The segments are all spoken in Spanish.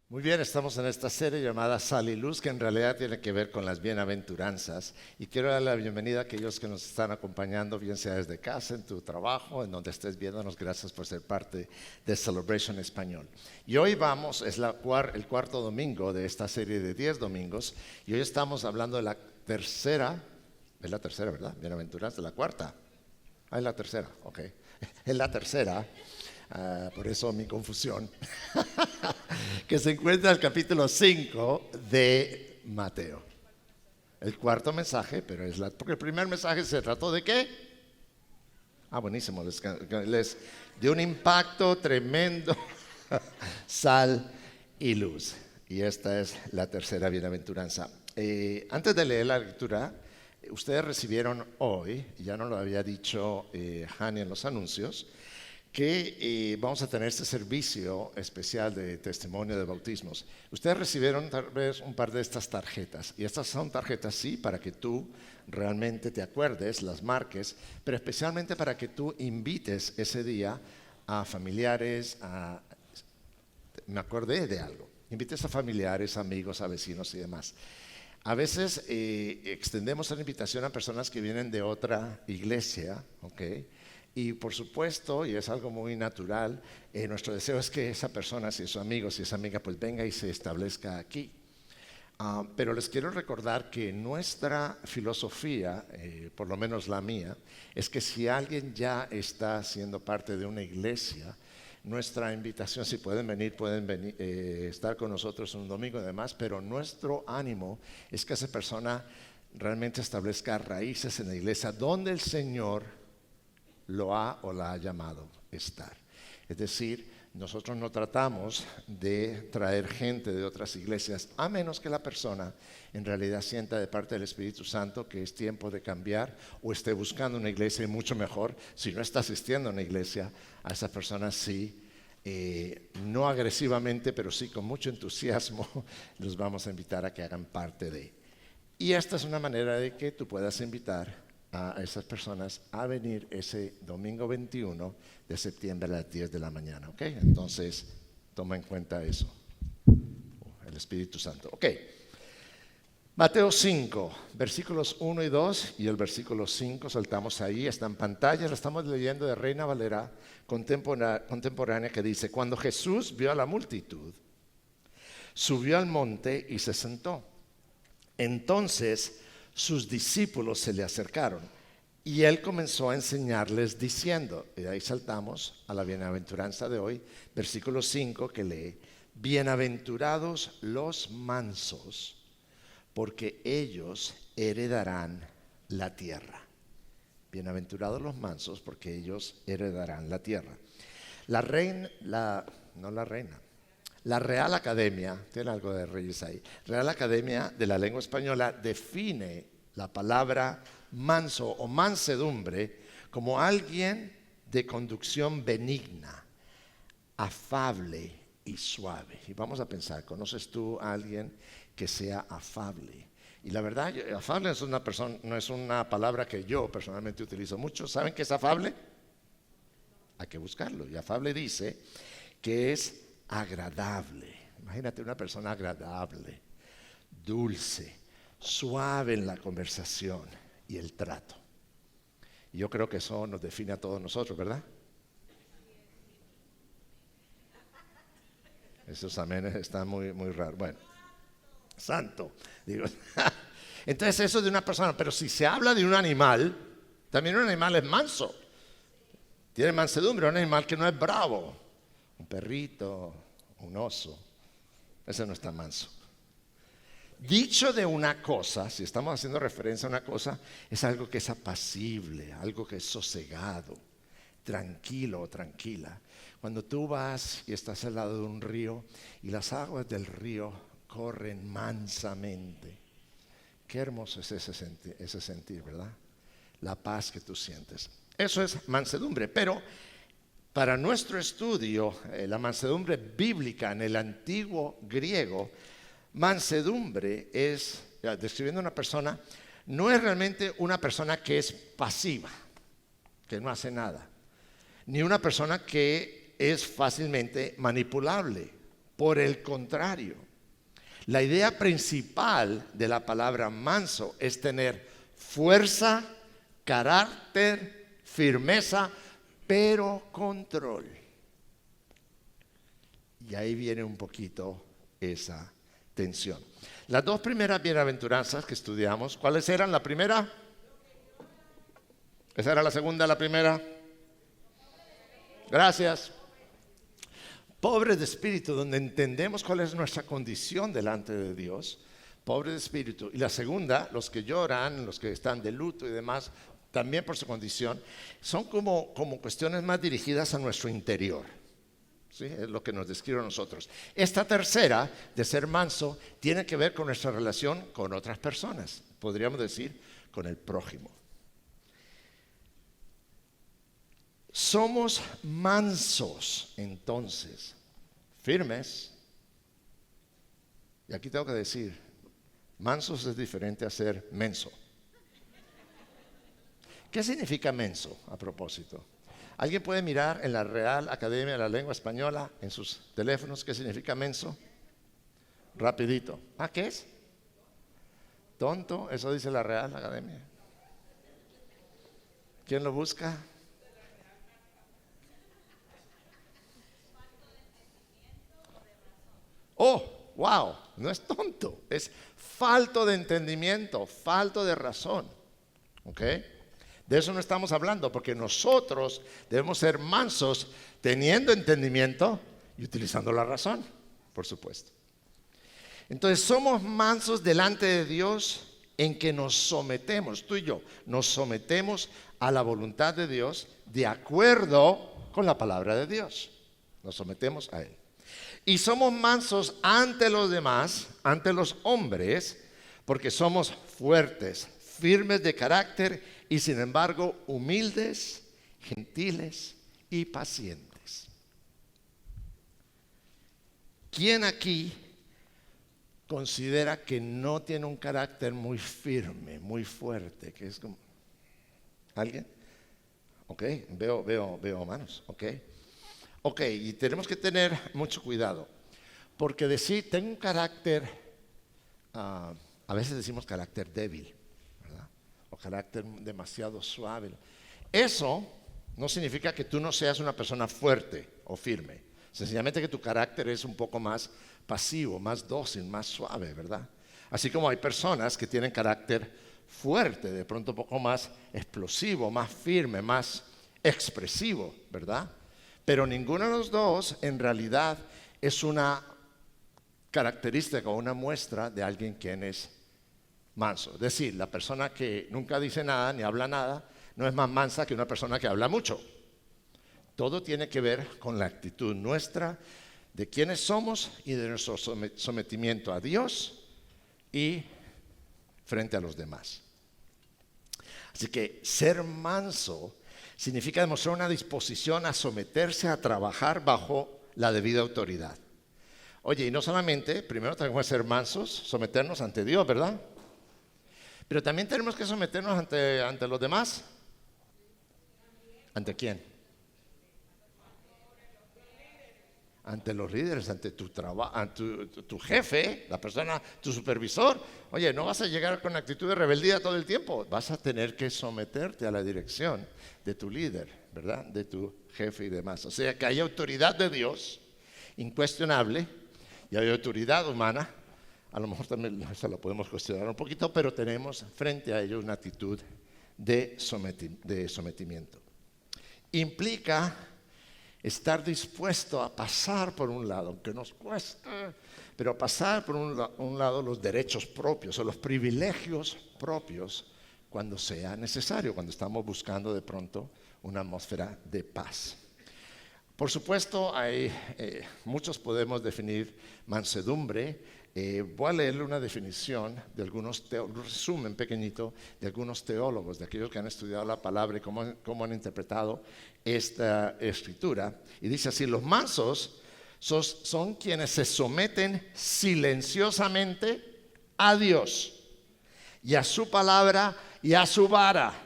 Muy bien, estamos en esta serie llamada Sal y Luz, que en realidad tiene que ver con las bienaventuranzas. Y quiero dar la bienvenida a aquellos que nos están acompañando, bien sea desde casa, en tu trabajo, en donde estés viéndonos. Gracias por ser parte de Celebration Español. Y hoy es el cuarto domingo de esta serie de 10 domingos. Y hoy estamos hablando de la tercera, es la tercera, ¿verdad? Bienaventuranza, la cuarta. Ah, es la tercera, ok. Es la tercera. Por eso mi confusión, que se encuentra en el capítulo 5 de Mateo. El cuarto mensaje, pero porque el primer mensaje se trató de ¿qué? Buenísimo, les dio un impacto tremendo, sal y luz. Y esta es la tercera bienaventuranza. Antes de leer la lectura, ustedes recibieron hoy, ya nos lo había dicho Hani en los anuncios, que vamos a tener este servicio especial de testimonio de bautismos. Ustedes recibieron tal vez un par de estas tarjetas, y estas son tarjetas, sí, para que tú realmente te acuerdes, las marques, pero especialmente para que tú invites ese día a familiares, me acordé de algo, invites a familiares, amigos, a vecinos y demás. A veces extendemos la invitación a personas que vienen de otra iglesia, ¿ok? Y por supuesto, y es algo muy natural, nuestro deseo es que esa persona, si es su amigo, si es amiga, pues venga y se establezca aquí. Pero les quiero recordar que nuestra filosofía, por lo menos la mía, es que si alguien ya está siendo parte de una iglesia, nuestra invitación, si pueden venir, estar con nosotros un domingo y demás, pero nuestro ánimo es que esa persona realmente establezca raíces en la iglesia donde el Señor lo ha o la ha llamado estar. Es decir, nosotros no tratamos de traer gente de otras iglesias, a menos que la persona en realidad sienta de parte del Espíritu Santo que es tiempo de cambiar o esté buscando una iglesia, y mucho mejor, si no está asistiendo a una iglesia, a esa persona sí, no agresivamente, pero sí con mucho entusiasmo, los vamos a invitar a que hagan parte de. Y esta es una manera de que tú puedas invitar a esas personas a venir ese domingo 21 de septiembre a las 10 de la mañana, ¿ok? Entonces, toma en cuenta eso, el Espíritu Santo. Ok, Mateo 5, versículos 1 y 2 y el versículo 5, saltamos ahí, está en pantalla, lo estamos leyendo de Reina Valera contemporánea, que dice: cuando Jesús vio a la multitud, subió al monte y se sentó. Entonces sus discípulos se le acercaron y él comenzó a enseñarles diciendo, y de ahí saltamos a la bienaventuranza de hoy, versículo 5, que lee: bienaventurados los mansos, porque ellos heredarán la tierra. Bienaventurados los mansos, porque ellos heredarán la tierra. La Real Academia, tiene algo de Reyes ahí, Real Academia de la Lengua Española define la palabra manso o mansedumbre como alguien de conducción benigna, afable y suave. Y vamos a pensar, ¿conoces tú a alguien que sea afable? Y la verdad, afable no es una palabra que yo personalmente utilizo mucho. ¿Saben qué es afable? Hay que buscarlo. Y afable dice que es agradable. Imagínate una persona agradable, dulce, suave en la conversación y el trato. Y yo creo que eso nos define a todos nosotros, ¿verdad? Esos amenes están muy, muy raros. Bueno, santo, digo. Entonces eso de una persona, pero si se habla de un animal, también un animal es manso. Tiene mansedumbre, un animal que no es bravo. Un perrito, un oso, ese no está manso. Dicho de una cosa, si estamos haciendo referencia a una cosa, es algo que es apacible, algo que es sosegado, tranquilo o tranquila. Cuando tú vas y estás al lado de un río y las aguas del río corren mansamente, qué hermoso es ese sentir, ¿verdad? La paz que tú sientes. Eso es mansedumbre, pero para nuestro estudio, la mansedumbre bíblica en el antiguo griego, mansedumbre es, describiendo a una persona, no es realmente una persona que es pasiva, que no hace nada, ni una persona que es fácilmente manipulable, Por el contrario, la idea principal de la palabra manso es tener fuerza, carácter, firmeza, pero control. Y ahí viene un poquito esa tensión. Las dos primeras bienaventuranzas que estudiamos, ¿cuáles eran? La primera, esa era la segunda, la primera. Gracias. Pobre de espíritu, donde entendemos cuál es nuestra condición delante de Dios. Pobre de espíritu. Y la segunda, los que lloran, los que están de luto y demás, también por su condición, son como cuestiones más dirigidas a nuestro interior. ¿Sí? Es lo que nos describe a nosotros. Esta tercera, de ser manso, tiene que ver con nuestra relación con otras personas. Podríamos decir, con el prójimo. Somos mansos, entonces, firmes. Y aquí tengo que decir, mansos es diferente a ser menso. ¿Qué significa menso, a propósito? ¿Alguien puede mirar en la Real Academia de la Lengua Española, en sus teléfonos, qué significa menso? Rapidito. ¿Qué es? Tonto, eso dice la Real Academia. ¿Quién lo busca? Oh, wow, no es tonto, es falto de entendimiento, falto de razón. ¿Ok? De eso no estamos hablando, porque nosotros debemos ser mansos teniendo entendimiento y utilizando la razón, por supuesto. Entonces somos mansos delante de Dios en que nos sometemos, tú y yo, nos sometemos a la voluntad de Dios de acuerdo con la palabra de Dios. Nos sometemos a Él. Y somos mansos ante los demás, ante los hombres, porque somos fuertes, firmes de carácter y sin embargo humildes, gentiles y pacientes. ¿Quién aquí considera que no tiene un carácter muy firme, muy fuerte? Que es como, ¿alguien? Ok, veo manos, ok. Ok, y tenemos que tener mucho cuidado, porque decir tengo un carácter, a veces decimos carácter débil, ¿verdad? O carácter demasiado suave. Eso no significa que tú no seas una persona fuerte o firme, sencillamente que tu carácter es un poco más pasivo, más dócil, más suave, ¿verdad? Así como hay personas que tienen carácter fuerte, de pronto un poco más explosivo, más firme, más expresivo, ¿verdad? Pero ninguno de los dos en realidad es una característica o una muestra de alguien quien es manso. Es decir, la persona que nunca dice nada ni habla nada no es más mansa que una persona que habla mucho. Todo tiene que ver con la actitud nuestra de quiénes somos y de nuestro sometimiento a Dios y frente a los demás. Así que ser manso significa demostrar una disposición a someterse a trabajar bajo la debida autoridad. Oye, y no solamente, primero tenemos que ser mansos, someternos ante Dios, ¿verdad? Pero también tenemos que someternos ante los demás. ¿Ante quién? Ante los líderes, ante tu jefe, la persona, tu supervisor. Oye, no vas a llegar con actitud de rebeldía todo el tiempo. Vas a tener que someterte a la dirección de tu líder, ¿verdad? De tu jefe y demás. O sea que hay autoridad de Dios, incuestionable, y hay autoridad humana. A lo mejor también se lo podemos cuestionar un poquito, pero tenemos frente a ello una actitud de sometimiento. Implica estar dispuesto a pasar por un lado, aunque nos cueste, pero pasar por un lado los derechos propios o los privilegios propios cuando sea necesario, cuando estamos buscando de pronto una atmósfera de paz. Por supuesto, muchos podemos definir mansedumbre. Voy a leerle una definición de algunos teólogos, un resumen pequeñito de algunos teólogos, de aquellos que han estudiado la palabra y cómo han interpretado esta escritura. Y dice así: los mansos son quienes se someten silenciosamente a Dios y a su palabra y a su vara.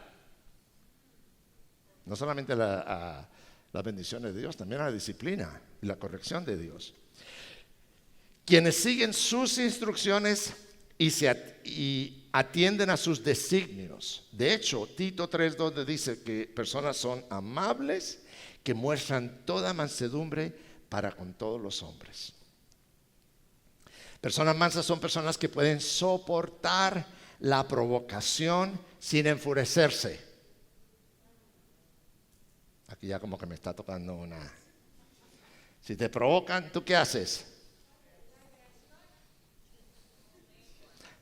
No solamente a las bendiciones de Dios, también a la disciplina y la corrección de Dios. Quienes siguen sus instrucciones y atienden a sus designios. De hecho, Tito 3:2 dice que personas son amables, que muestran toda mansedumbre para con todos los hombres. Personas mansas son personas que pueden soportar la provocación sin enfurecerse. Aquí ya como que me está tocando una. Si te provocan, ¿tú qué haces?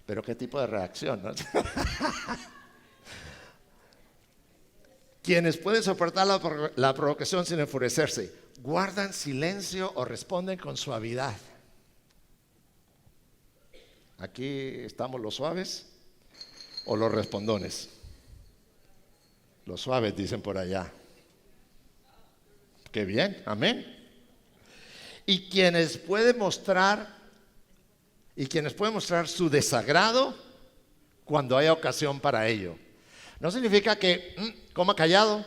Pero ¿qué tipo de reacción, no? Quienes pueden soportar la provocación sin enfurecerse, guardan silencio o responden con suavidad. Aquí estamos los suaves o los respondones. Los suaves dicen por allá. Qué bien, amén. Y quienes pueden mostrar su desagrado cuando haya ocasión para ello. No significa que coma callado.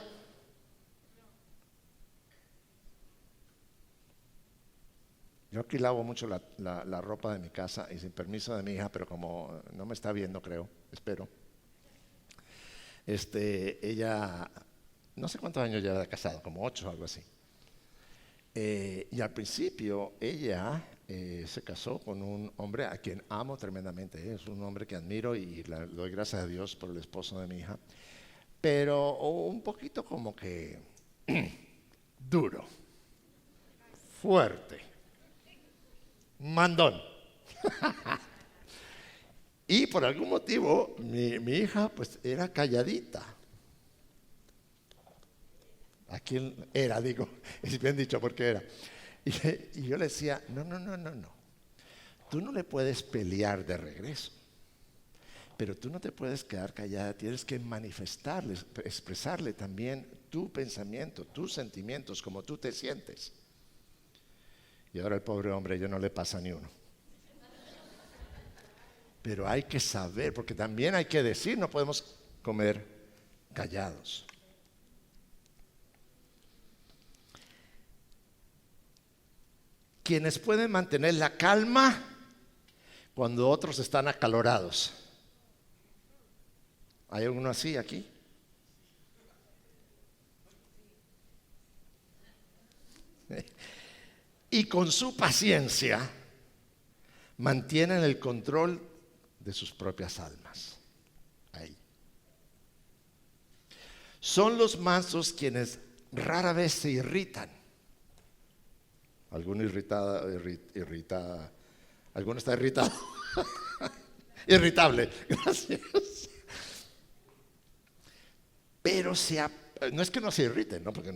Yo aquí lavo mucho la ropa de mi casa y sin permiso de mi hija, pero como no me está viendo, creo, espero. Ella, no sé cuántos años lleva de casado, como 8 o algo así. Y al principio ella se casó con un hombre a quien amo tremendamente. Es un hombre que admiro y le doy gracias a Dios por el esposo de mi hija. Pero un poquito como que duro, fuerte, mandón. Y por algún motivo mi hija pues era calladita. ¿A quién era? Digo, es bien dicho porque era. Y yo le decía, no. Tú no le puedes pelear de regreso. Pero tú no te puedes quedar callada, tienes que manifestarle, expresarle también tu pensamiento, tus sentimientos, como tú te sientes. Y ahora el pobre hombre, yo no le pasa ni uno. Pero hay que saber, porque también hay que decir, no podemos comer callados. Quienes pueden mantener la calma cuando otros están acalorados. ¿Hay alguno así aquí? Y con su paciencia mantienen el control de sus propias almas. Ahí. Son los mansos quienes rara vez se irritan. Alguno alguno está irritado. Irritable, gracias. Pero no es que no se irriten, ¿no? Porque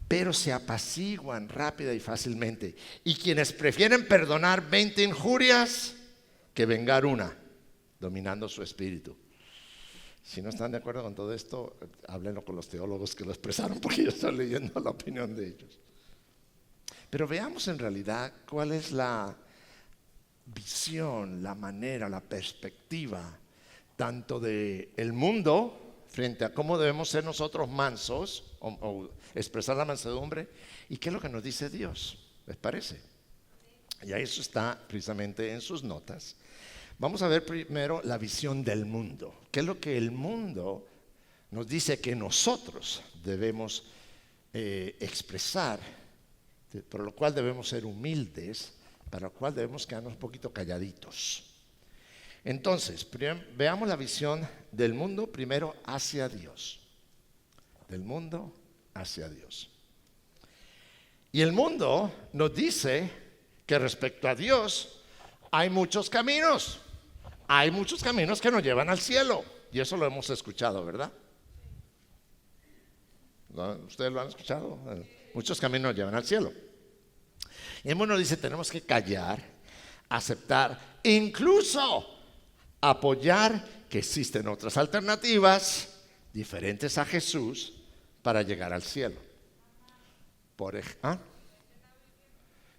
pero se apaciguan rápida y fácilmente. Y quienes prefieren perdonar 20 injurias que vengar una, dominando su espíritu. Si no están de acuerdo con todo esto, háblenlo con los teólogos que lo expresaron, porque yo estoy leyendo la opinión de ellos. Pero veamos en realidad cuál es la visión, la manera, la perspectiva, tanto del mundo frente a cómo debemos ser nosotros mansos o expresar la mansedumbre, y qué es lo que nos dice Dios. ¿Les parece? Y eso está precisamente en sus notas. Vamos a ver primero la visión del mundo. ¿Qué es lo que el mundo nos dice que nosotros debemos expresar? Por lo cual debemos ser humildes, para lo cual debemos quedarnos un poquito calladitos. Entonces, veamos la visión del mundo primero hacia Dios. Del mundo hacia Dios. Y el mundo nos dice que respecto a Dios hay muchos caminos. Hay muchos caminos que nos llevan al cielo. Y eso lo hemos escuchado, ¿verdad? ¿Ustedes lo han escuchado? Muchos caminos nos llevan al cielo. Y el mundo dice, tenemos que callar, aceptar, incluso apoyar que existen otras alternativas diferentes a Jesús para llegar al cielo.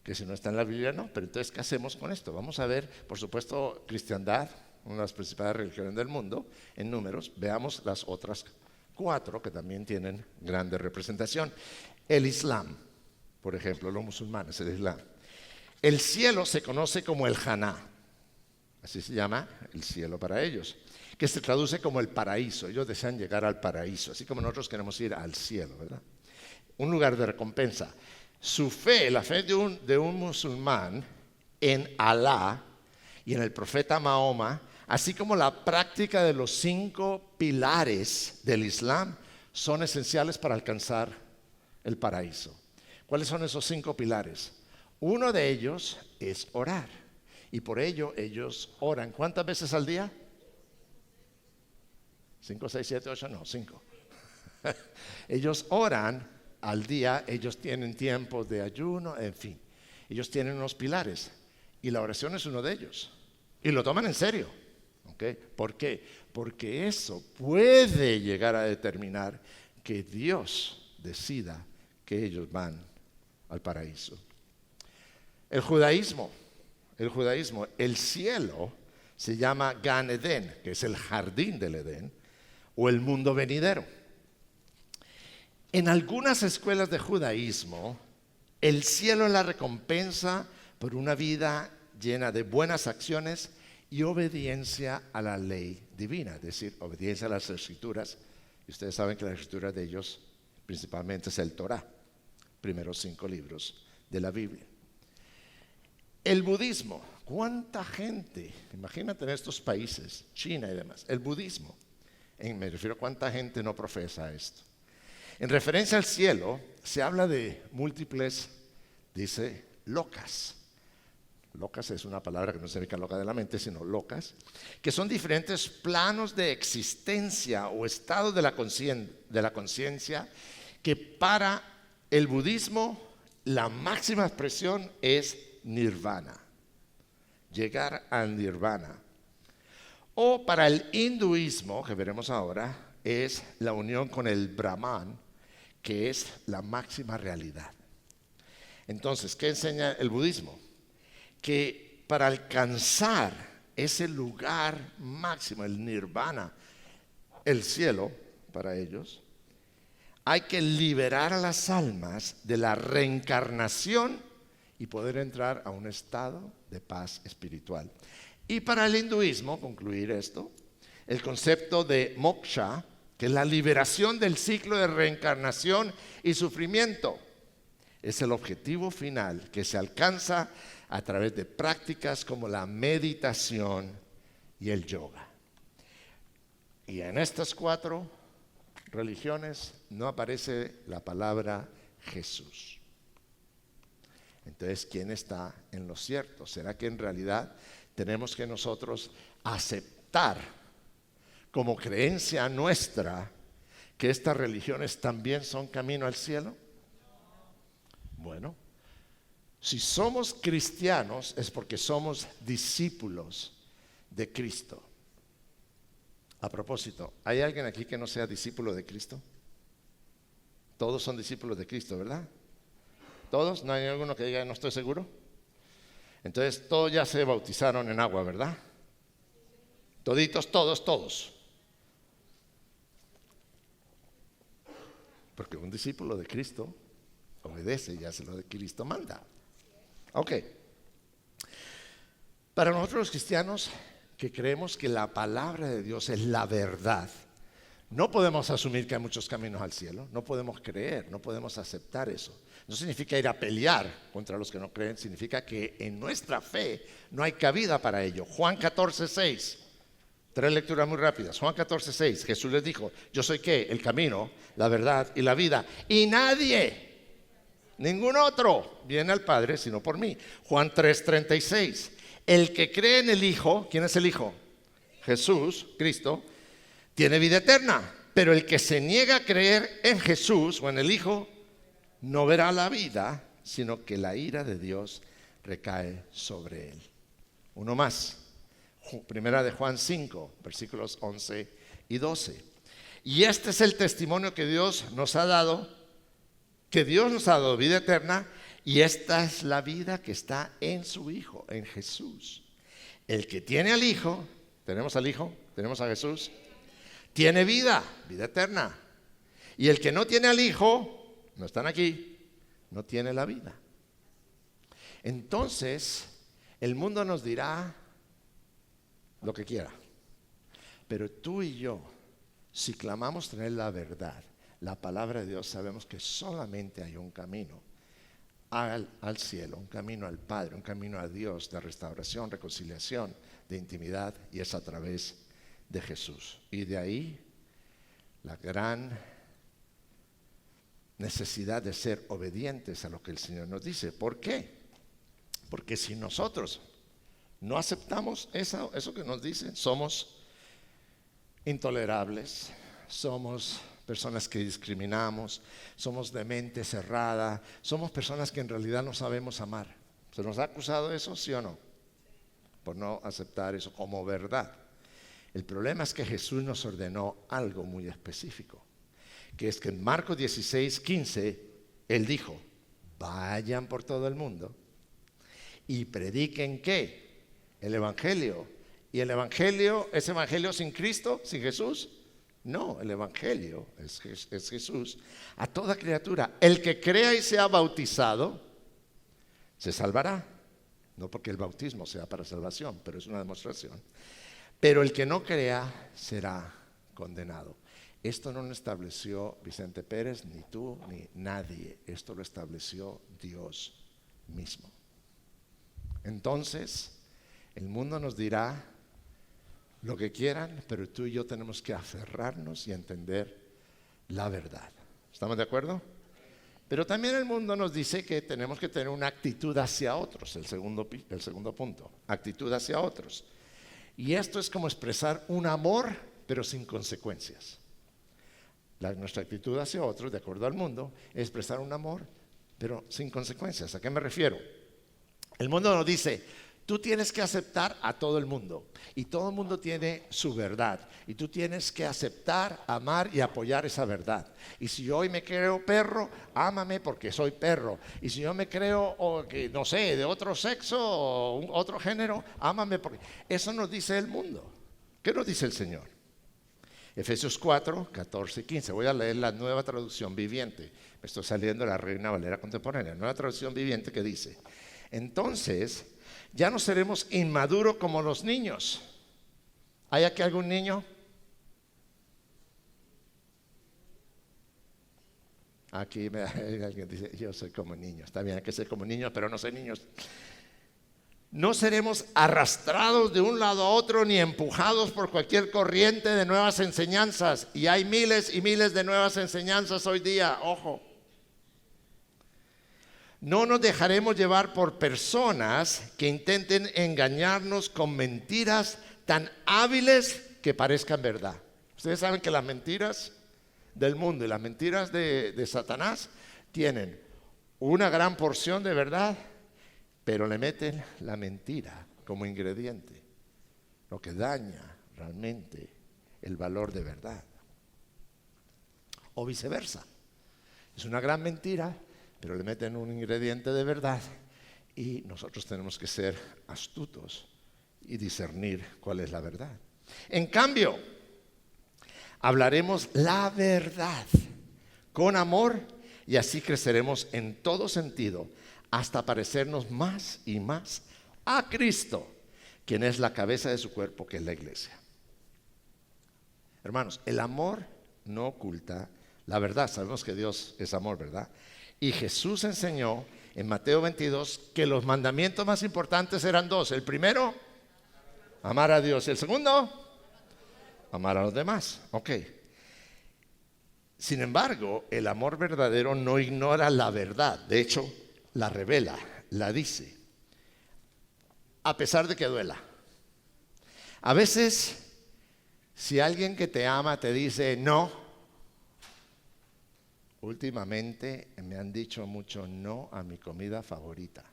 Que si no está en la Biblia no, pero entonces ¿qué hacemos con esto? Vamos a ver, por supuesto, cristiandad, una de las principales religiones del mundo, en números. Veamos las otras 4 que también tienen grande representación. El Islam, por ejemplo, los musulmanes, el Islam. El cielo se conoce como el Haná, así se llama el cielo para ellos, que se traduce como el paraíso. Ellos desean llegar al paraíso, así como nosotros queremos ir al cielo, ¿verdad? Un lugar de recompensa. Su fe, la fe de un musulmán en Alá y en el profeta Mahoma, así como la práctica de los 5 pilares del Islam, son esenciales para alcanzar el paraíso. ¿Cuáles son esos 5 pilares? Uno de ellos es orar, y por ello ellos oran. ¿Cuántas veces al día? 5, 6, 7, 8, no, 5. Ellos oran al día, ellos tienen tiempos de ayuno, en fin. Ellos tienen unos pilares y la oración es uno de ellos. Y lo toman en serio. ¿Okay? ¿Por qué? Porque eso puede llegar a determinar que Dios decida que ellos van al paraíso. El judaísmo, el cielo se llama Gan Eden, que es el jardín del Edén, o el mundo venidero. En algunas escuelas de judaísmo, el cielo es la recompensa por una vida llena de buenas acciones y obediencia a la ley divina, es decir, obediencia a las escrituras. Y ustedes saben que la escritura de ellos principalmente es el Torá, primeros 5 libros de la Biblia. El budismo, ¿cuánta gente? Imagínate en estos países, China y demás, el budismo. Me refiero a cuánta gente no profesa esto. En referencia al cielo, se habla de múltiples, dice, locas. Locas es una palabra que no significa loca de la mente, sino locas, que son diferentes planos de existencia o estados de la conciencia, que para el budismo la máxima expresión es nirvana, llegar al nirvana. O para el hinduismo, que veremos ahora, es la unión con el Brahman, que es la máxima realidad. Entonces, ¿qué enseña el budismo? Que para alcanzar ese lugar máximo, el nirvana, el cielo para ellos, hay que liberar a las almas de la reencarnación y poder entrar a un estado de paz espiritual. Y para el hinduismo, concluir esto, el concepto de moksha, que es la liberación del ciclo de reencarnación y sufrimiento, es el objetivo final que se alcanza a través de prácticas como la meditación y el yoga. Y en estas 4 religiones no aparece la palabra Jesús. Entonces, ¿quién está en lo cierto? ¿Será que en realidad tenemos que nosotros aceptar como creencia nuestra que estas religiones también son camino al cielo? Bueno, si somos cristianos es porque somos discípulos de Cristo. A propósito, ¿hay alguien aquí que no sea discípulo de Cristo? Todos son discípulos de Cristo, ¿verdad? ¿Todos? ¿No hay alguno que diga no estoy seguro? Entonces todos ya se bautizaron en agua, ¿verdad? Toditos, todos. Porque un discípulo de Cristo obedece y hace lo que Cristo manda. Ok. Para nosotros los cristianos que creemos que la palabra de Dios es la verdad, no podemos asumir que hay muchos caminos al cielo, no podemos creer, no podemos aceptar eso. No significa ir a pelear contra los que no creen, significa que en nuestra fe no hay cabida para ello. Juan 14:6, 3 lecturas muy rápidas. Juan 14:6, Jesús les dijo, yo soy ¿qué? El camino, la verdad y la vida. Y nadie, ningún otro viene al Padre sino por mí. Juan 3:36, el que cree en el Hijo, ¿quién es el Hijo? Jesús, Cristo, tiene vida eterna. Pero el que se niega a creer en Jesús o en el Hijo, no verá la vida, sino que la ira de Dios recae sobre él. Uno más, primera de Juan 5, versículos 11 y 12. Y este es el testimonio que Dios nos ha dado, vida eterna, y esta es la vida que está en su Hijo, en Jesús. El que tiene al Hijo, tenemos al Hijo, tenemos a Jesús, tiene vida eterna. Y el que no tiene al Hijo, no están aquí, no tiene la vida. Entonces, el mundo nos dirá lo que quiera. Pero tú y yo, si clamamos tener la verdad, la palabra de Dios, sabemos que solamente hay un camino al cielo, un camino al Padre, un camino a Dios de restauración, reconciliación, de intimidad, y es a través de Jesús. Y de ahí la gran necesidad de ser obedientes a lo que el Señor nos dice. ¿Por qué? Porque si nosotros no aceptamos eso que nos dice, somos intolerables, somos personas que discriminamos, somos de mente cerrada, somos personas que en realidad no sabemos amar. ¿Se nos ha acusado eso, sí o no? Por no aceptar eso como verdad. El problema es que Jesús nos ordenó algo muy específico, que es que en Marcos 16:15, Él dijo, vayan por todo el mundo y prediquen ¿qué? El Evangelio. ¿Y el Evangelio es Evangelio sin Cristo, sin Jesús? No, el Evangelio es Jesús a toda criatura. El que crea y sea bautizado se salvará. No porque el bautismo sea para salvación, pero es una demostración. Pero el que no crea será condenado. Esto no lo estableció Vicente Pérez, ni tú, ni nadie. Esto lo estableció Dios mismo. Entonces, el mundo nos dirá lo que quieran, pero tú y yo tenemos que aferrarnos y entender la verdad. ¿Estamos de acuerdo? Pero también el mundo nos dice que tenemos que tener una actitud hacia otros, el segundo punto, actitud hacia otros. Y esto es como expresar un amor, pero sin consecuencias. Nuestra actitud hacia otros, de acuerdo al mundo, es expresar un amor, pero sin consecuencias. ¿A qué me refiero? El mundo nos dice, tú tienes que aceptar a todo el mundo y todo el mundo tiene su verdad y tú tienes que aceptar, amar y apoyar esa verdad. Y si yo hoy me creo perro, ámame porque soy perro. Y si yo me creo, no sé, de otro sexo o otro género, ámame porque... Eso nos dice el mundo. ¿Qué nos dice el Señor? Efesios 4, 14 y 15. Voy a leer la Nueva Traducción Viviente. Me estoy saliendo de la Reina Valera Contemporánea. Nueva Traducción Viviente que dice, entonces... ya no seremos inmaduros como los niños. ¿Hay aquí algún niño? Aquí alguien dice, yo soy como niño. Está bien, hay que ser como niños, pero no soy niños. No seremos arrastrados de un lado a otro ni empujados por cualquier corriente de nuevas enseñanzas. Y hay miles y miles de nuevas enseñanzas hoy día, ojo. No nos dejaremos llevar por personas que intenten engañarnos con mentiras tan hábiles que parezcan verdad. Ustedes saben que las mentiras del mundo y las mentiras de Satanás tienen una gran porción de verdad, pero le meten la mentira como ingrediente, lo que daña realmente el valor de verdad. O viceversa. Es una gran mentira, pero le meten un ingrediente de verdad y nosotros tenemos que ser astutos y discernir cuál es la verdad. En cambio, hablaremos la verdad con amor y así creceremos en todo sentido hasta parecernos más y más a Cristo, quien es la cabeza de su cuerpo, que es la iglesia. Hermanos, el amor no oculta la verdad. Sabemos que Dios es amor, ¿verdad? Y Jesús enseñó en Mateo 22 que los mandamientos más importantes eran dos. El primero, amar a Dios. El segundo, amar a los demás. Ok. Sin embargo, el amor verdadero no ignora la verdad. De hecho, la revela, la dice. A pesar de que duela. A veces, si alguien que te ama te dice no, últimamente me han dicho mucho no a mi comida favorita,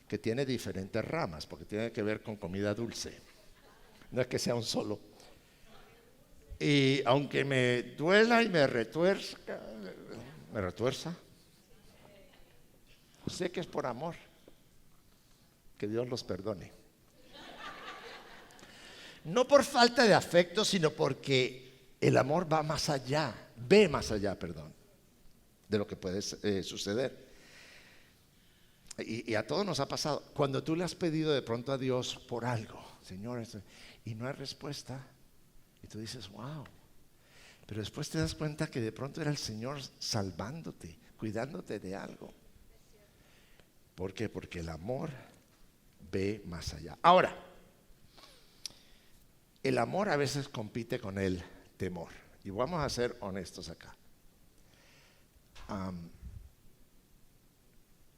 que tiene diferentes ramas, porque tiene que ver con comida dulce. No es que sea un solo. Y aunque me duela y me retuerza, sé que es por amor. Que Dios los perdone. No por falta de afecto, sino porque el amor va más allá. Ve más allá, de lo que puede suceder. Y a todos nos ha pasado, cuando tú le has pedido de pronto a Dios por algo, Señor, y no hay respuesta, y tú dices, wow, pero después te das cuenta que de pronto era el Señor salvándote, cuidándote de algo. ¿Por qué? Porque el amor ve más allá. Ahora, el amor a veces compite con el temor. Y vamos a ser honestos acá.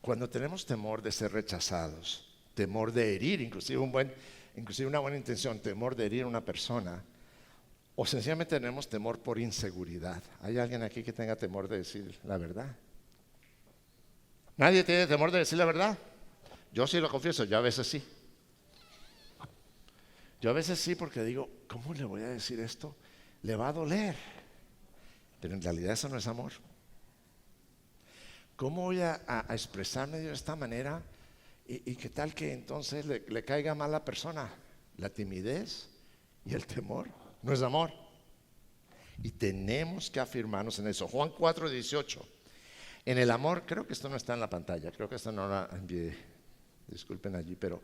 Cuando tenemos temor de ser rechazados, temor de herir, inclusive una buena intención, temor de herir a una persona, o sencillamente tenemos temor por inseguridad. ¿Hay alguien aquí que tenga temor de decir la verdad? ¿Nadie tiene temor de decir la verdad? Yo sí lo confieso, yo a veces sí. Yo a veces sí, porque digo, ¿cómo le voy a decir esto? Le va a doler. Pero en realidad eso no es amor. ¿Cómo voy a expresarme de esta manera? ¿Y qué tal que entonces le caiga mal a la persona? La timidez y el temor no es amor. Y tenemos que afirmarnos en eso. Juan 4:18. En el amor, creo que esto no está en la pantalla, creo que esto no la envié, disculpen allí, pero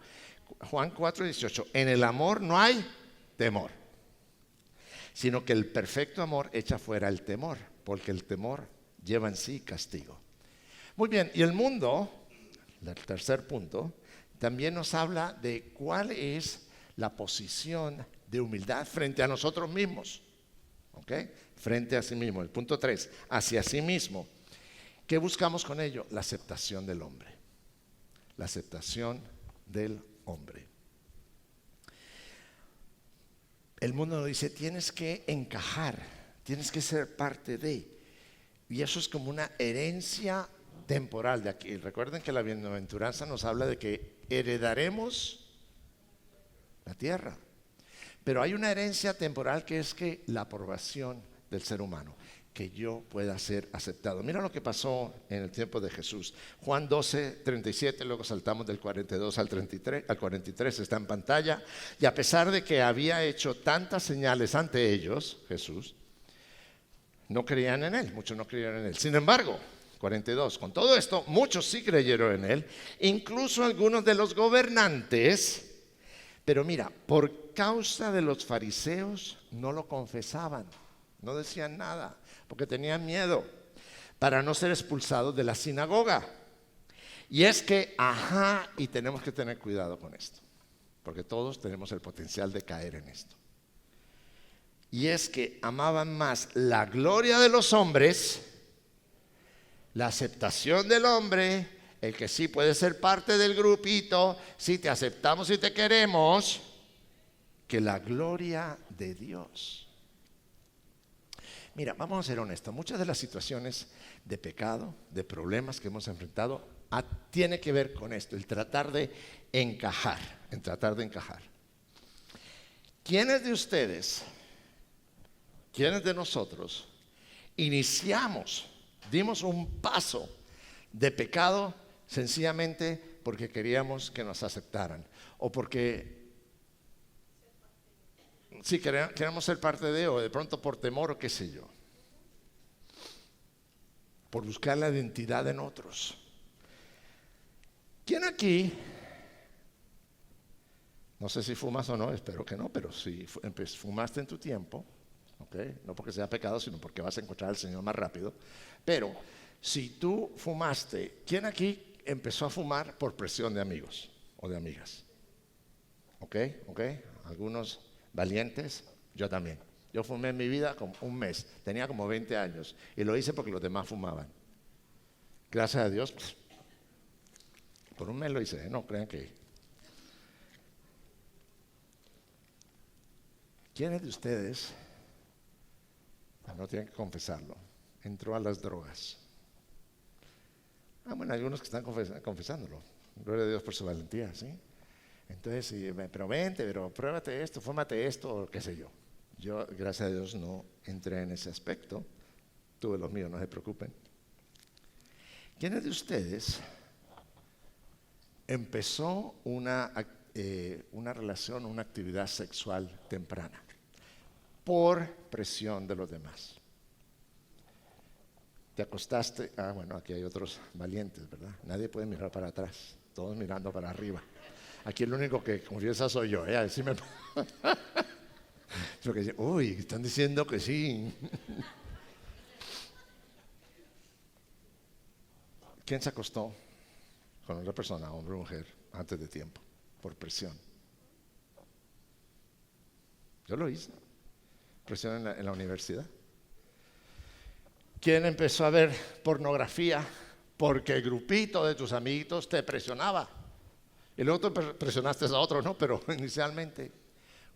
Juan 4:18. En el amor no hay temor, sino que el perfecto amor echa fuera el temor, porque el temor lleva en sí castigo. Muy bien, y el mundo, el tercer punto, también nos habla de cuál es la posición de humildad frente a nosotros mismos. ¿Ok? Frente a sí mismo. El punto 3, hacia sí mismo. ¿Qué buscamos con ello? La aceptación del hombre. La aceptación del hombre. El mundo nos dice, tienes que encajar, tienes que ser parte de. Y eso es como una herencia temporal de aquí. Recuerden que la bienaventuranza nos habla de que heredaremos la tierra. Pero hay una herencia temporal que es que la aprobación del ser humano, que yo pueda ser aceptado. Mira lo que pasó en el tiempo de Jesús. Juan 12:37, luego saltamos del 42 al 43, está en pantalla. Y a pesar de que había hecho tantas señales ante ellos, Jesús, no creían en él, muchos no creían en él. Sin embargo, 42, con todo esto, muchos sí creyeron en él, incluso algunos de los gobernantes. Pero mira, por causa de los fariseos no lo confesaban, no decían nada, porque tenían miedo para no ser expulsados de la sinagoga. Y es que, y tenemos que tener cuidado con esto, porque todos tenemos el potencial de caer en esto. Y es que amaban más la gloria de los hombres, la aceptación del hombre, el que sí puede ser parte del grupito, si te aceptamos y te queremos, que la gloria de Dios. Mira, vamos a ser honestos, muchas de las situaciones de pecado, de problemas que hemos enfrentado, tiene que ver con esto, el tratar de encajar, ¿Quiénes de ustedes, quiénes de nosotros dimos un paso de pecado sencillamente porque queríamos que nos aceptaran o porque sí queremos ser parte de, o de pronto por temor o qué sé yo, por buscar la identidad en otros? ¿Quién aquí, no sé si fumas o no, espero que no, pero si fumaste en tu tiempo, ¿okay? No porque sea pecado, sino porque vas a encontrar al Señor más rápido, pero si tú fumaste, ¿quién aquí empezó a fumar por presión de amigos o de amigas? ¿Ok? Algunos valientes, yo también. Yo fumé en mi vida como un mes, tenía como 20 años y lo hice porque los demás fumaban. Gracias a Dios, pues, por un mes lo hice, no crean que. ¿Quiénes de ustedes, no tienen que confesarlo, entró a las drogas? Bueno, algunos que están confesándolo. Gloria a Dios por su valentía, ¿sí? Entonces, pero vente, pero pruébate esto, fúmate esto, o qué sé yo. Yo, gracias a Dios, no entré en ese aspecto. Tuve los míos, no se preocupen. ¿Quiénes de ustedes empezó una relación, una actividad sexual temprana por presión de los demás? Te acostaste. Bueno, aquí hay otros valientes, ¿verdad? Nadie puede mirar para atrás, todos mirando para arriba. Aquí el único que confiesa soy yo, ¿eh? Así me... Uy, están diciendo que sí. ¿Quién se acostó con otra persona, hombre o mujer, antes de tiempo, por presión? Yo lo hice, presión en la universidad. ¿Quién empezó a ver pornografía porque el grupito de tus amiguitos te presionaba? Y luego tú presionaste a otro, ¿no? Pero inicialmente,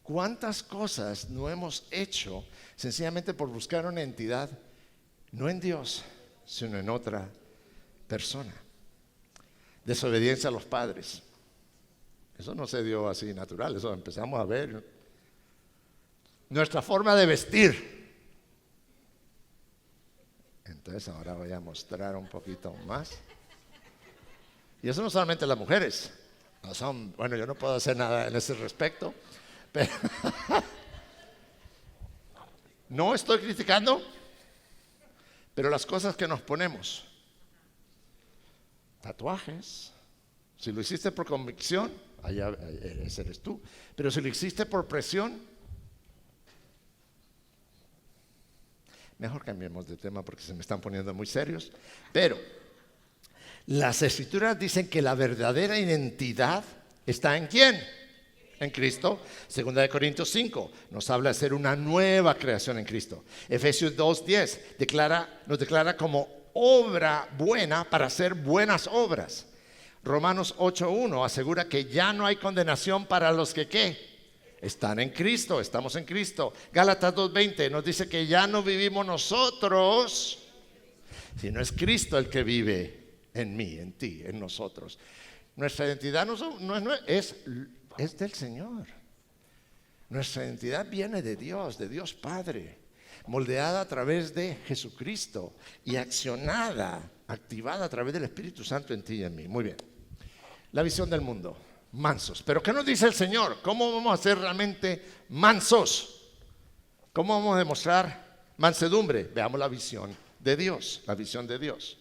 ¿cuántas cosas no hemos hecho sencillamente por buscar una entidad, no en Dios, sino en otra persona? Desobediencia a los padres. Eso no se dio así natural, eso empezamos a ver. Nuestra forma de vestir. Entonces ahora voy a mostrar un poquito más. Y eso no solamente las mujeres. No son, bueno, yo no puedo hacer nada en ese respecto. Pero no estoy criticando, pero las cosas que nos ponemos. Tatuajes. Si lo hiciste por convicción, allá ese eres tú. Pero si lo hiciste por presión, mejor cambiemos de tema porque se me están poniendo muy serios. Pero las Escrituras dicen que la verdadera identidad está ¿en quién? En Cristo. Segunda de Corintios 5 nos habla de ser una nueva creación en Cristo. Efesios 2:10 nos declara como obra buena para hacer buenas obras. Romanos 8:1 asegura que ya no hay condenación para los que ¿qué? Están en Cristo, estamos en Cristo. Gálatas 2:20 nos dice que ya no vivimos nosotros, sino es Cristo el que vive en mí, en ti, en nosotros. Nuestra identidad es del Señor. Nuestra identidad viene de Dios Padre, moldeada a través de Jesucristo y activada a través del Espíritu Santo en ti y en mí. Muy bien. La visión del mundo. Mansos. Pero ¿qué nos dice el Señor? ¿Cómo vamos a ser realmente mansos? ¿Cómo vamos a demostrar mansedumbre? Veamos la visión de Dios, la visión de Dios.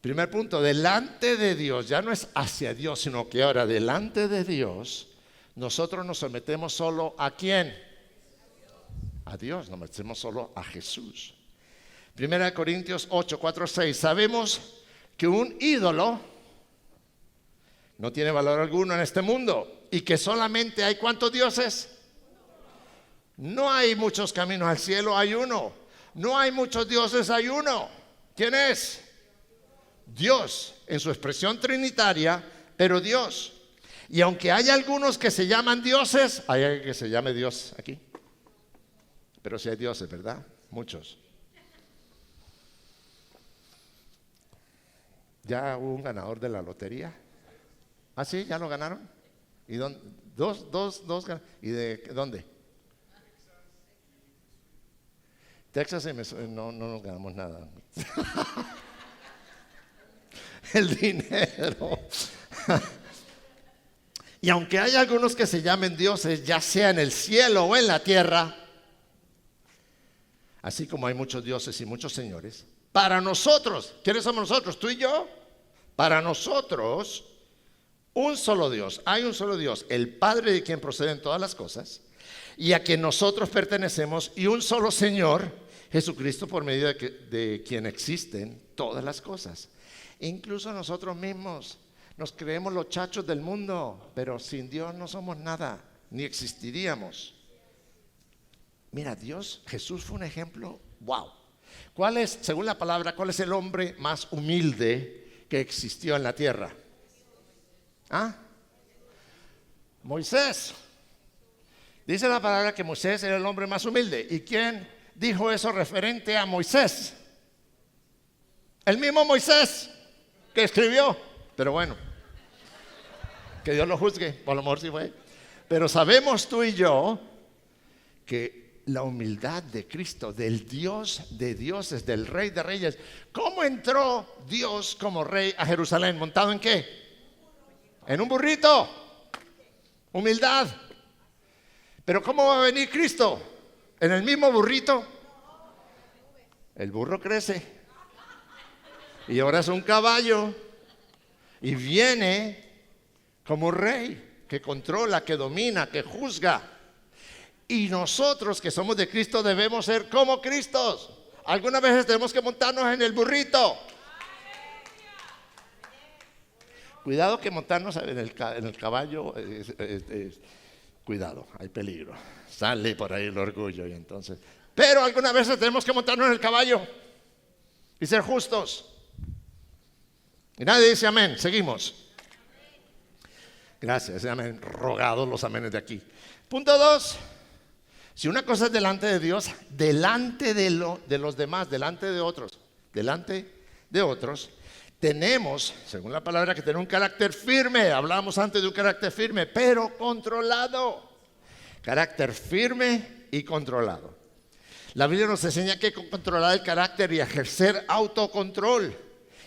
Primer punto, delante de Dios, ya no es hacia Dios, sino que ahora delante de Dios, nosotros nos sometemos solo ¿a quién? A Dios, nos sometemos solo a Jesús. Primera de Corintios 8:4-6, sabemos que un ídolo no tiene valor alguno en este mundo y que solamente hay ¿cuántos dioses? No hay muchos caminos al cielo, hay uno. No hay muchos dioses, hay uno. ¿Quién es? Dios, en su expresión trinitaria, pero Dios. Y aunque hay algunos que se llaman dioses, hay alguien que se llame Dios aquí. Pero sí hay dioses, ¿verdad? Muchos. Ya hubo un ganador de la lotería. ¿Ah, sí? ¿Ya lo ganaron? ¿Y dónde? Dos. ¿Y de dónde? Texas. No nos ganamos nada. El dinero. Y aunque hay algunos que se llamen dioses, ya sea en el cielo o en la tierra, así como hay muchos dioses y muchos señores, para nosotros, ¿quiénes somos nosotros? ¿Tú y yo? Para nosotros, un solo Dios, hay un solo Dios, el Padre de quien proceden todas las cosas y a quien nosotros pertenecemos, y un solo Señor, Jesucristo, por medio de quien existen todas las cosas. Incluso nosotros mismos nos creemos los chachos del mundo, pero sin Dios no somos nada, ni existiríamos. Mira, Jesús fue un ejemplo, wow. ¿Cuál es, según la palabra, cuál es el hombre más humilde que existió en la tierra? ¿Ah? Moisés. Dice la palabra que Moisés era el hombre más humilde. ¿Y quién dijo eso referente a Moisés? El mismo Moisés que escribió. Pero bueno, que Dios lo juzgue, a lo mejor sí fue. Pero sabemos tú y yo que la humildad de Cristo, del Dios de dioses, del Rey de reyes. ¿Cómo entró Dios como rey a Jerusalén? ¿Montado en qué? En un burrito. Humildad. Pero ¿cómo va a venir Cristo? ¿En el mismo burrito? El burro crece Y ahora es un caballo. Y viene como rey que controla, que domina, que juzga. Y nosotros que somos de Cristo debemos ser como Cristos. Algunas veces tenemos que montarnos en el burrito. Cuidado que montarnos en el caballo, cuidado, hay peligro. Sale por ahí el orgullo y entonces. Pero algunas veces tenemos que montarnos en el caballo y ser justos. Y nadie dice amén, seguimos. Gracias, amén, rogados los amenes de aquí. Punto 2. Si una cosa es delante de Dios, delante de los demás, delante de otros, tenemos, según la palabra, que tener un carácter firme. Hablábamos antes de un carácter firme, pero controlado. Carácter firme y controlado. La Biblia nos enseña que hay que controlar el carácter y ejercer autocontrol.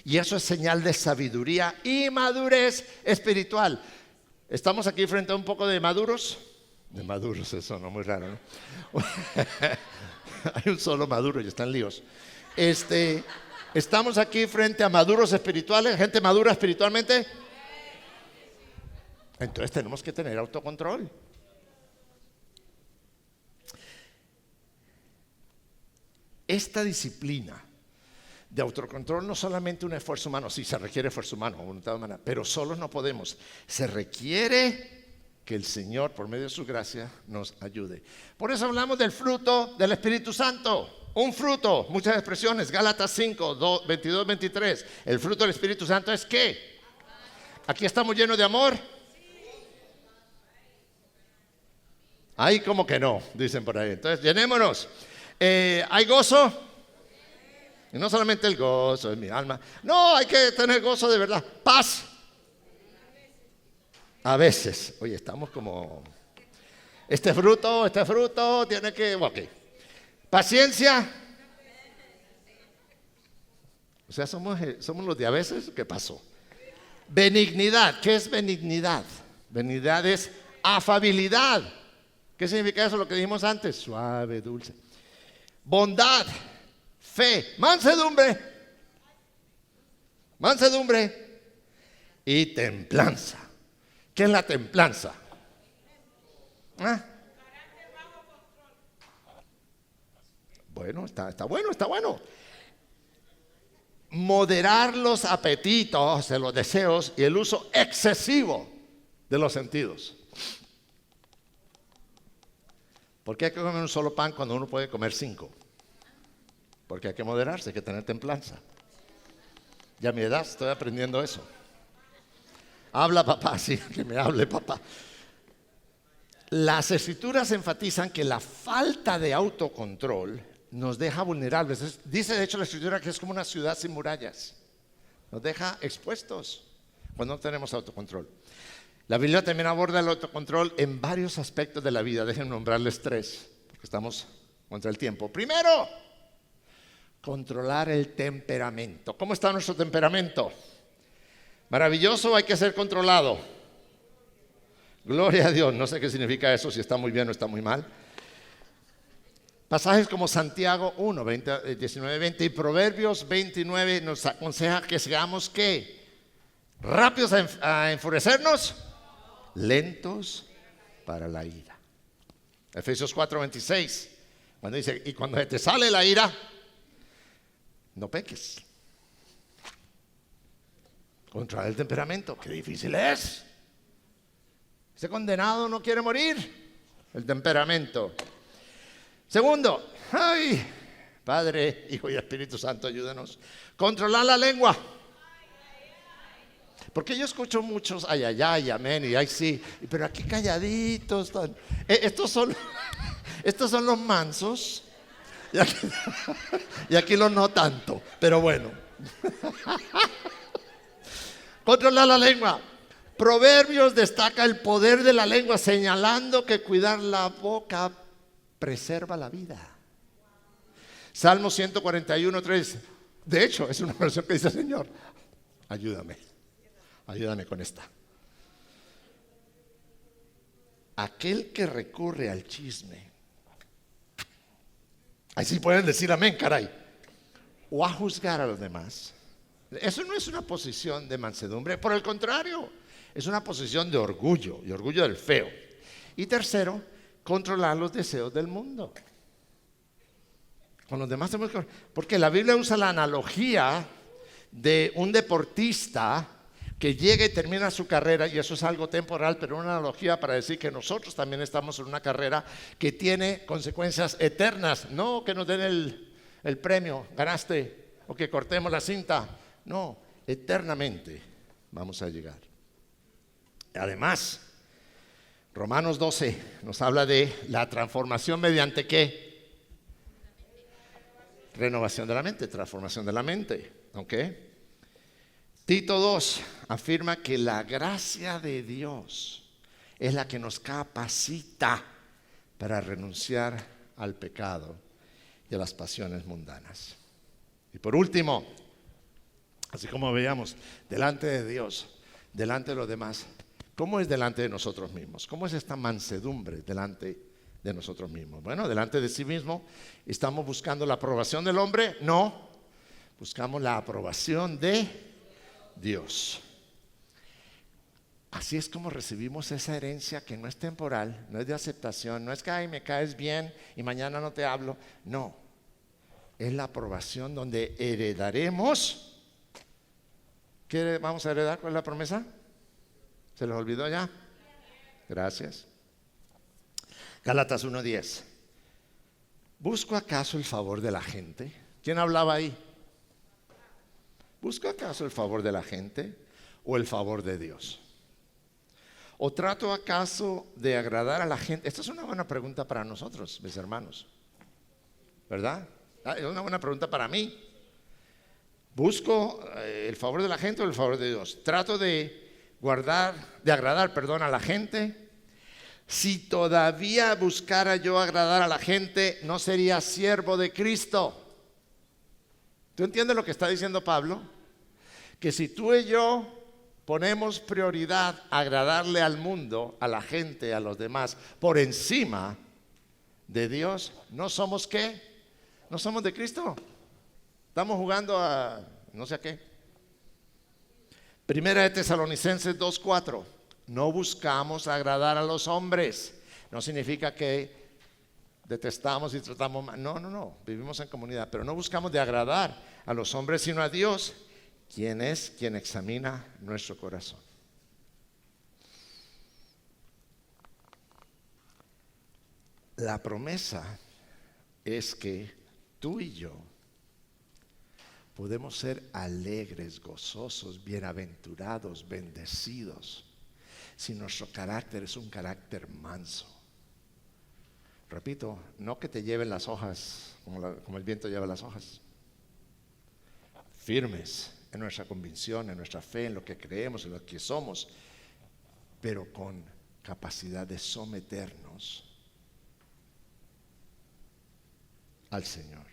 Y eso es señal de sabiduría y madurez espiritual. Estamos aquí frente a un poco de maduros. De maduros, eso no, muy raro, ¿no? Hay un solo maduro y están líos. Estamos aquí frente a maduros espirituales, gente madura espiritualmente. Entonces tenemos que tener autocontrol. Esta disciplina de autocontrol no solamente un esfuerzo humano, sí se requiere esfuerzo humano, voluntad humana, pero solos no podemos. Se requiere que el Señor, por medio de su gracia, nos ayude. Por eso hablamos del fruto del Espíritu Santo. Un fruto, muchas expresiones. Gálatas 5, 22, 23. El fruto del Espíritu Santo es ¿qué? ¿Aquí estamos llenos de amor? Ahí como que no, dicen por ahí. Entonces, llenémonos. ¿Hay gozo? Y no solamente el gozo en mi alma. No, hay que tener gozo de verdad. Paz. A veces. Oye, estamos como... Este fruto tiene que... Ok. Paciencia. O sea, somos los de a veces. ¿Qué pasó? Benignidad. ¿Qué es benignidad? Benignidad es afabilidad. ¿Qué significa eso? Lo que dijimos antes. Suave, dulce. Bondad. Fe. Mansedumbre. Y templanza. ¿Qué es la templanza? ¿Ah? Bueno, está bueno. Moderar los apetitos, los deseos y el uso excesivo de los sentidos. ¿Por qué hay que comer un solo pan cuando uno puede comer 5? Porque hay que moderarse, hay que tener templanza. Ya a mi edad estoy aprendiendo eso. Habla papá, sí, que me hable papá. Las escrituras enfatizan que la falta de autocontrol nos deja vulnerables. Dice de hecho la escritura que es como una ciudad sin murallas. Nos deja expuestos cuando no tenemos autocontrol. La Biblia también aborda el autocontrol en varios aspectos de la vida. Déjenme nombrarles 3, porque estamos contra el tiempo. Primero, controlar el temperamento. ¿Cómo está nuestro temperamento? Maravilloso, hay que ser controlado. Gloria a Dios. No sé qué significa eso, si está muy bien o está muy mal. Pasajes como Santiago 1, 19, 20 y Proverbios 29 nos aconseja que seamos ¿qué? Rápidos a enfurecernos, lentos para la ira. Efesios 4, 26, cuando dice, y cuando te sale la ira, no peques. Controlar el temperamento, qué difícil es. Ese condenado no quiere morir. El temperamento. Segundo, ay, Padre, Hijo y Espíritu Santo, ayúdanos. Controlar la lengua. Porque yo escucho muchos ay, ay, ay, amén, y ay, sí, pero aquí calladitos. Estos son los mansos. Y aquí los no tanto, pero bueno. Controlar la lengua. Proverbios destaca el poder de la lengua, señalando que cuidar la boca preserva la vida. Salmo 141, 3. De hecho, es una versión que dice, Señor, ayúdame con esta. Aquel que recurre al chisme, ahí sí pueden decir amén, caray, o a juzgar a los demás, Eso no es una posición de mansedumbre, por el contrario, es una posición de orgullo, y orgullo del feo. Y tercero, controlar los deseos del mundo. Con los demás tenemos que... Porque la Biblia usa la analogía de un deportista que llega y termina su carrera, y eso es algo temporal, pero una analogía para decir que nosotros también estamos en una carrera que tiene consecuencias eternas, no que nos den el premio, ganaste, o que cortemos la cinta, no, eternamente vamos a llegar. Además, Romanos 12 nos habla de la transformación mediante ¿qué? Renovación de la mente, transformación de la mente, ¿ok? Tito 2 afirma que la gracia de Dios es la que nos capacita para renunciar al pecado y a las pasiones mundanas. Y por último, así como veíamos, delante de Dios, delante de los demás, ¿cómo es delante de nosotros mismos? ¿Cómo es esta mansedumbre delante de nosotros mismos? Bueno, delante de sí mismo, ¿estamos buscando la aprobación del hombre? No, buscamos la aprobación de Dios. Así es como recibimos esa herencia que no es temporal, no es de aceptación, no es que ay, me caes bien y mañana no te hablo. No, es la aprobación donde heredaremos. ¿Qué vamos a heredar? ¿Cuál es la promesa? ¿Se les olvidó ya? Gracias. Gálatas 1:10. ¿Busco acaso el favor de la gente? ¿Quién hablaba ahí? ¿Busco acaso el favor de la gente o el favor de Dios? ¿O trato acaso de agradar a la gente? Esta es una buena pregunta para nosotros, mis hermanos, ¿verdad? Es una buena pregunta para mí. ¿Busco el favor de la gente o el favor de Dios? ¿Trato de agradar a la gente? Si todavía buscara yo agradar a la gente, no sería siervo de Cristo. ¿Tú entiendes lo que está diciendo Pablo? Que si tú y yo ponemos prioridad a agradarle al mundo, a la gente, a los demás, por encima de Dios, ¿no somos qué? ¿No somos de Cristo? Estamos jugando a no sé a qué. Primera de Tesalonicenses 2:4. No buscamos agradar a los hombres. No significa que detestamos y tratamos mal. No. Vivimos en comunidad, pero no buscamos de agradar a los hombres, sino a Dios, quien es quien examina nuestro corazón. La promesa es que tú y yo podemos ser alegres, gozosos, bienaventurados, bendecidos, si nuestro carácter es un carácter manso. Repito, no que te lleven las hojas como el viento lleva las hojas. Firmes en nuestra convicción, en nuestra fe, en lo que creemos, en lo que somos, pero con capacidad de someternos al Señor.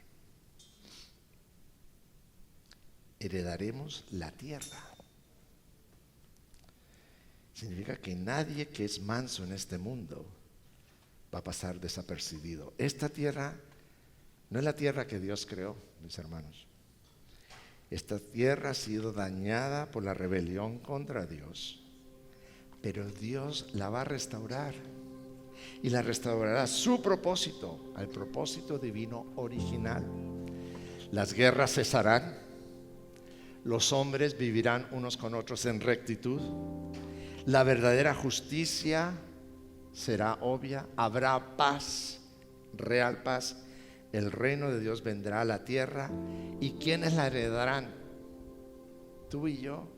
Heredaremos la tierra. Significa que nadie que es manso en este mundo va a pasar desapercibido. Esta tierra no es la tierra que Dios creó, mis hermanos. Esta tierra ha sido dañada por la rebelión contra Dios, pero Dios la va a restaurar y la restaurará a su propósito, al propósito divino original. Las guerras cesarán, los hombres vivirán unos con otros en rectitud, la verdadera justicia será obvia, habrá paz, real paz. El reino de Dios vendrá a la tierra. ¿Y quiénes la heredarán? Tú y yo.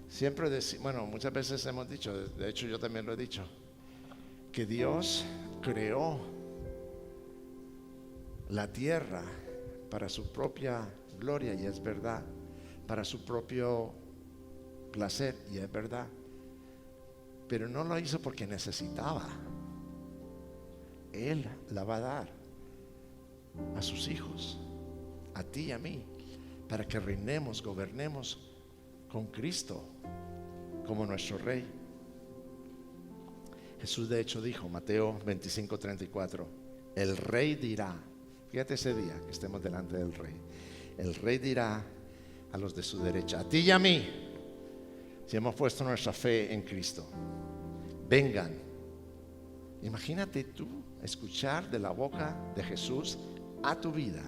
Siempre decimos, muchas veces hemos dicho, de hecho yo también lo he dicho, que Dios creó la tierra para su propia gloria, y es verdad, para su propio placer, y es verdad, pero no lo hizo porque necesitaba. Él la va a dar a sus hijos, a ti y a mí, para que reinemos, gobernemos con Cristo como nuestro Rey. Jesús de hecho dijo, Mateo 25:34, el Rey dirá, Fíjate ese día que estemos delante del Rey. El Rey dirá a los de su derecha, a ti y a mí, si hemos puesto nuestra fe en Cristo, vengan. Imagínate tú escuchar de la boca de Jesús a tu vida,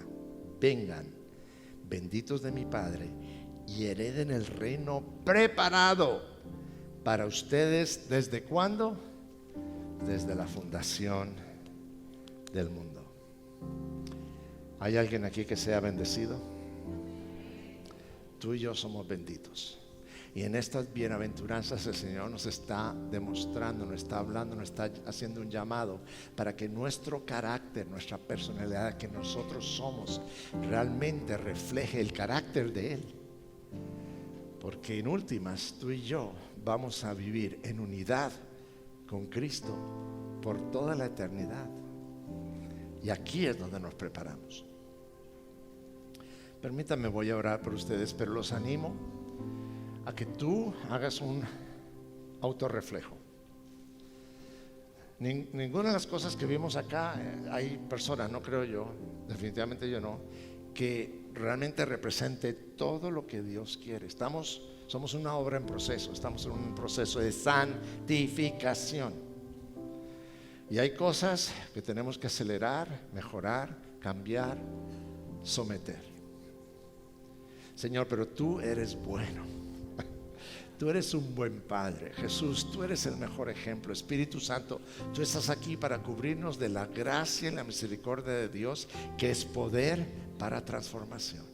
vengan, benditos de mi Padre, y hereden el reino preparado para ustedes. ¿Desde cuándo? Desde la fundación del mundo. ¿Hay alguien aquí que sea bendecido? Tú y yo somos benditos. Y en estas bienaventuranzas el Señor nos está demostrando, nos está hablando, nos está haciendo un llamado para que nuestro carácter, nuestra personalidad, que nosotros somos, realmente refleje el carácter de Él. Porque en últimas, tú y yo vamos a vivir en unidad con Cristo por toda la eternidad. Y aquí es donde nos preparamos. Permítanme, voy a orar por ustedes, pero los animo a que tú hagas un autorreflejo. Ninguna de las cosas que vimos acá, hay personas, no creo yo, definitivamente yo no, que realmente represente todo lo que Dios quiere. Somos una obra en proceso, estamos en un proceso de santificación. Y hay cosas que tenemos que acelerar, mejorar, cambiar, someter. Señor, pero tú eres bueno. Tú eres un buen Padre. Jesús, tú eres el mejor ejemplo. Espíritu Santo, tú estás aquí para cubrirnos de la gracia y la misericordia de Dios, que es poder para transformación.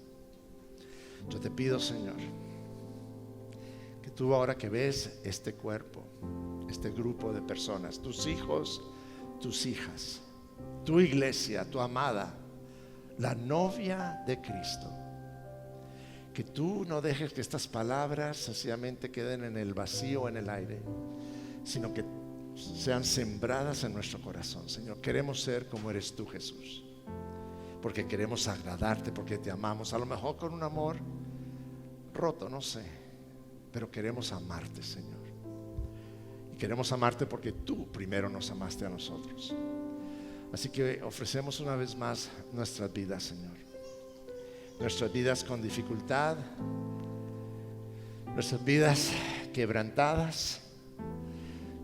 Yo te pido, Señor, que tú, ahora que ves este cuerpo, este grupo de personas, tus hijos, tus hijas, tu iglesia, tu amada, la novia de Cristo, que tú no dejes que estas palabras sencillamente queden en el vacío, en el aire, sino que sean sembradas en nuestro corazón. Señor, queremos ser como eres tú, Jesús, porque queremos agradarte, porque te amamos, a lo mejor con un amor roto, no sé, pero queremos amarte, Señor. Y queremos amarte porque tú primero nos amaste a nosotros. Así que ofrecemos una vez más nuestras vidas, Señor. Nuestras vidas con dificultad, nuestras vidas quebrantadas,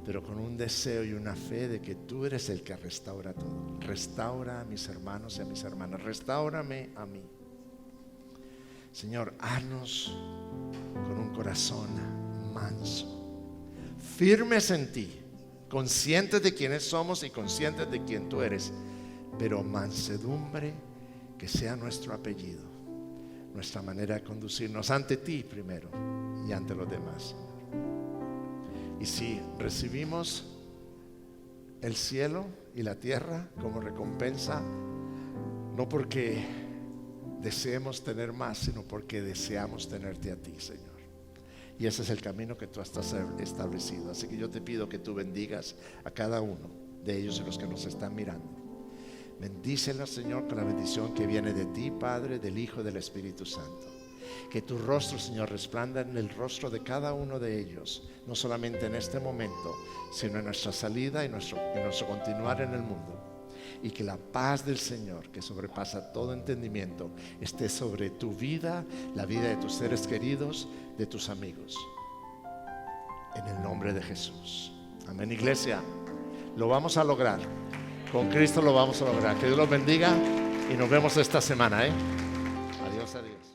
pero con un deseo y una fe de que tú eres el que restaura todo. Restaura a mis hermanos y a mis hermanas, restáurame a mí. Señor, haznos con un corazón manso, firmes en ti, conscientes de quiénes somos y conscientes de quién tú eres, pero mansedumbre que sea nuestro apellido, nuestra manera de conducirnos ante ti primero y ante los demás. Y si recibimos el cielo y la tierra como recompensa, no porque deseemos tener más, sino porque deseamos tenerte a ti, Señor. Y ese es el camino que tú has establecido. Así que yo te pido que tú bendigas a cada uno de ellos y los que nos están mirando. Bendícelos, Señor, con la bendición que viene de ti, Padre, del Hijo y del Espíritu Santo. Que tu rostro, Señor, resplandezca en el rostro de cada uno de ellos, no solamente en este momento, sino en nuestra salida y nuestro continuar en el mundo. Y que la paz del Señor, que sobrepasa todo entendimiento, esté sobre tu vida, la vida de tus seres queridos, de tus amigos. En el nombre de Jesús. Amén, iglesia. Lo vamos a lograr. Con Cristo lo vamos a lograr. Que Dios los bendiga y nos vemos esta semana. Adiós, adiós.